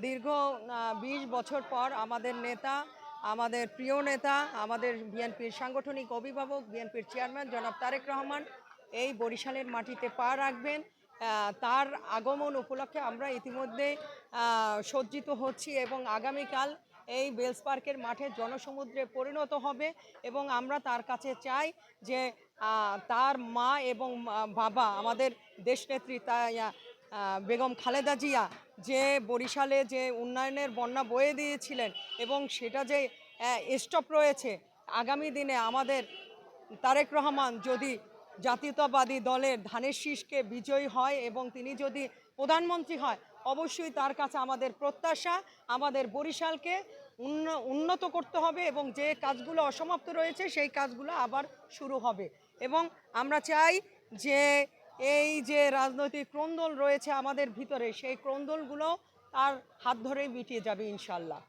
দীর্ঘ ২০ বছর পর আমাদের নেতা, আমাদের প্রিয় নেতা, আমাদের বিএনপির সাংগঠনিক অভিভাবক, বিএনপির চেয়ারম্যান জনাব তারেক রহমান এই বরিশালের মাটিতে পা রাখবেন। তার আগমন উপলক্ষে আমরা ইতিমধ্যে সজ্জিত হচ্ছি এবং আগামীকাল এই বেলস পার্কের মাঠে জনসমুদ্রে পরিণত হবে এবং আমরা তার কাছে চাই যে তার মা এবং বাবা আমাদের দেশনেত্রী বেগম খালেদা জিয়া যে বরিশালে যে উন্নয়নের বন্যা বয়ে দিয়েছিলেন এবং সেটা যে স্টপ রয়েছে, আগামী দিনে আমাদের তারেক রহমান যদি জাতীয়তাবাদী দলের ধানের শীষকে বিজয়ী হয় এবং তিনি যদি প্রধানমন্ত্রী হয়, অবশ্যই তার কাছে আমাদের প্রত্যাশা আমাদের বরিশালকে উন্নত করতে হবে এবং যে কাজগুলো অসমাপ্ত রয়েছে সেই কাজগুলো আবার শুরু হবে। এবং আমরা চাই যে এই যে রাজনৈতিক ক্রন্দল রয়েছে আমাদের ভিতরে, সেই ক্রন্দলগুলো তার হাত ধরেই মিটিয়ে যাবে ইনশাল্লাহ।